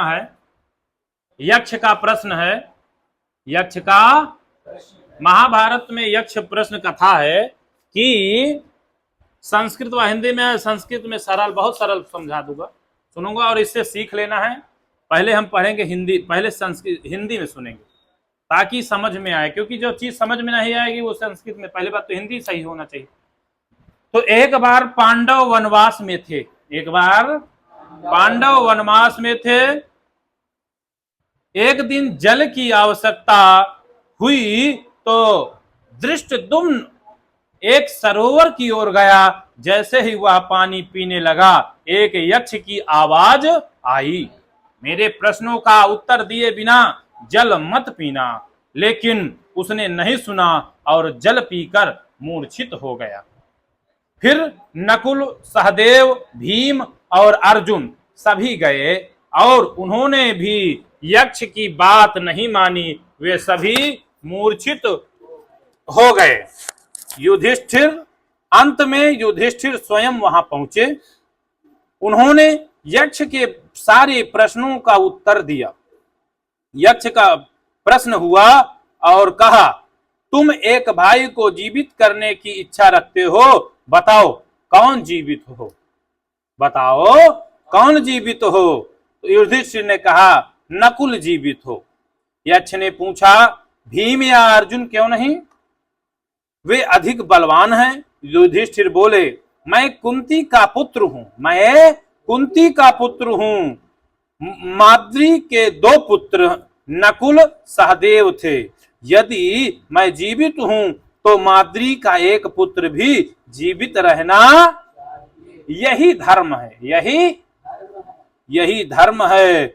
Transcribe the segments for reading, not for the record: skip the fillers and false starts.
है, यक्ष का प्रश्न है। यक्ष का महाभारत में यक्ष प्रश्न कथा है कि संस्कृत व हिंदी में, संस्कृत में सरल, बहुत सरल समझा दूंगा, सुनूंगा और इससे सीख लेना है। पहले हम पढ़ेंगे हिंदी, पहले संस्कृत हिंदी में सुनेंगे ताकि समझ में आए, क्योंकि जो चीज समझ में नहीं आएगी वो संस्कृत में, पहले बात तो हिंदी सही होना चाहिए। तो एक बार पांडव वनवास में थे, एक बार पांडव वनवास में थे। एक दिन जल की आवश्यकता हुई तो धृष्टद्युम्न एक सरोवर की ओर गया। जैसे ही वह पानी पीने लगा, एक यक्ष की आवाज आई, मेरे प्रश्नों का उत्तर दिए बिना जल मत पीना। लेकिन उसने नहीं सुना और जल पीकर मूर्छित हो गया। फिर नकुल, सहदेव, भीम और अर्जुन सभी गए और उन्होंने भी यक्ष की बात नहीं मानी, वे सभी मूर्छित हो गए। युधिष्ठिर, अंत में युधिष्ठिर स्वयं वहां पहुंचे। उन्होंने यक्ष के सारे प्रश्नों का उत्तर दिया। यक्ष का प्रश्न हुआ और कहा, तुम एक भाई को जीवित करने की इच्छा रखते हो, बताओ कौन जीवित हो, बताओ कौन जीवित हो। तो युधिष्ठिर ने कहा, नकुल जीवित हो। यक्ष ने पूछा, भीम या अर्जुन क्यों नहीं, वे अधिक बलवान हैं। युधिष्ठिर बोले, मैं कुंती का पुत्र हूं, मैं कुंती का पुत्र हूं। माद्री के दो पुत्र नकुल, सहदेव थे। यदि मैं जीवित हूं तो माद्री का एक पुत्र भी जीवित रहना यही धर्म है, यही धर्म है।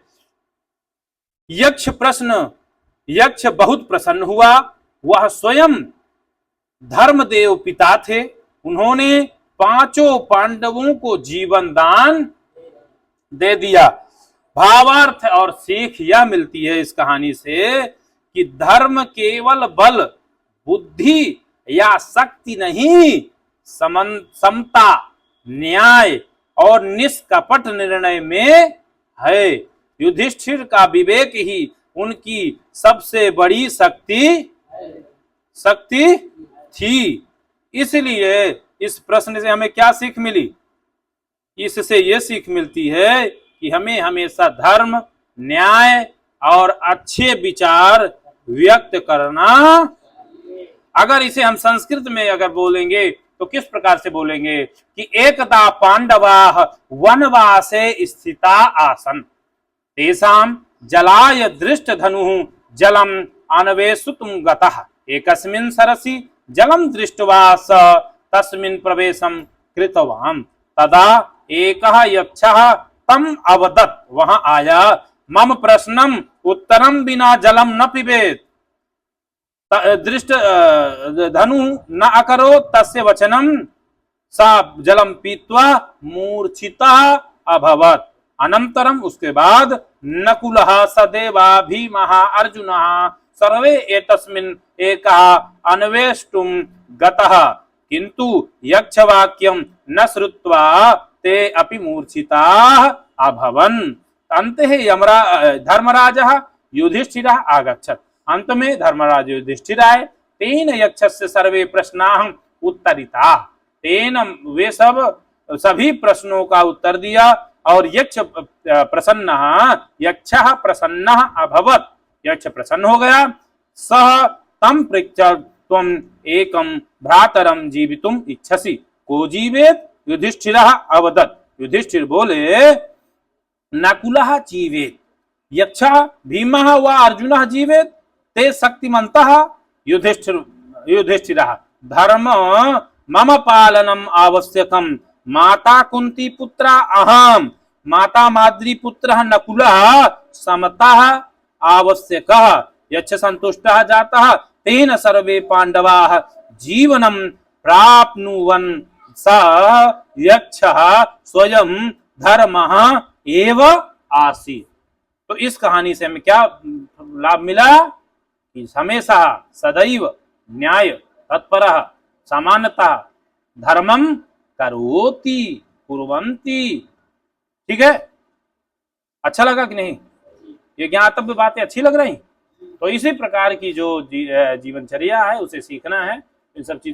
यक्ष बहुत प्रसन्न हुआ। वह स्वयं धर्मदेव पिता थे। उन्होंने पांचों पांडवों को जीवन दान दे दिया। भावार्थ और सीख यह मिलती है इस कहानी से कि धर्म केवल बल, बुद्धि या शक्ति नहीं, समता, न्याय और निष्कपट निर्णय में है। युधिष्ठिर का विवेक ही उनकी सबसे बड़ी शक्ति थी। इसलिए इस प्रश्न से हमें क्या सीख मिली? इससे यह सीख मिलती है कि हमें हमेशा धर्म, न्याय और अच्छे विचार व्यक्त करना। अगर इसे हम संस्कृत में अगर बोलेंगे तो किस प्रकार से बोलेंगे कि एकदा पांडवाः वनवासे स्थिता आसन, तेषां जलाय दृष्टधनुः जलम अन्वेषितुं गतः, एकस्मिन् सरसि जलम दृष्ट्वा स तस्मिन् प्रवेशं कृतवान्, तदा एकः यक्षः तम अवदत्, वहां आया, मम प्रश्नम उत्तरम बिना जलम न पिबेत, दृष्ट धनु न अकरो तस्य वचनम, सा जलम पीत्वा मूर्छिता अभवत्। अनंतरम, उसके बाद नकुलः, सदेवा, भीमः, अर्जुनः सर्वे एतस्मिन् एकः अन्वेष्टुं गतः, किन्तु यक्षवाक्यं न श्रुत्वा ते अपि मूर्छिताः अभवन्। अन्ते धर्मराजः युधिष्ठिरः आगच्छत्। अंत में धर्मराज युधिष्ठिर आए। तेन यक्षस्य सर्वे प्रश्नाः उत्तरिताः, तेन वे सभी प्रश्नों का उत्तर दिया और यक्षः प्रसन्नः अभवत्, यक्ष प्रसन्न हो गया। सः तं पृच्छत्, त्वम् एकं भ्रातरं जीवितुम् इच्छसि, को जीवेत्? युधिष्ठिरः अवदत्, युधिष्ठिर बोले, नकुलः जीवेत्, यक्षः, भीमः व अर्जुनः जीवेत्, ते शक्तिमन्तः। युधिष्ठिरः, धर्म मम पालनम आवश्यकम, माता कुंती पुत्र अहम, माता माद्री पुत्र नकुलः, समतः आवश्यकः। यक्ष संतुष्टः जातः, तेन सर्वे पांडवाः जीवनं प्राप्नुवन्, सः यक्षः स्वयं धर्मः एव आसीत्। तो इस कहानी से हमें क्या लाभ मिला कि हमेशा सदैव न्याय तत्परः, समानता, धर्मम करोति कुर्वन्ति। ठीक है, अच्छा लगा कि नहीं? ये ज्ञातव्य बातें अच्छी लग रही? तो इसी प्रकार की जो जीवनचर्या है उसे सीखना है, इन सब चीजों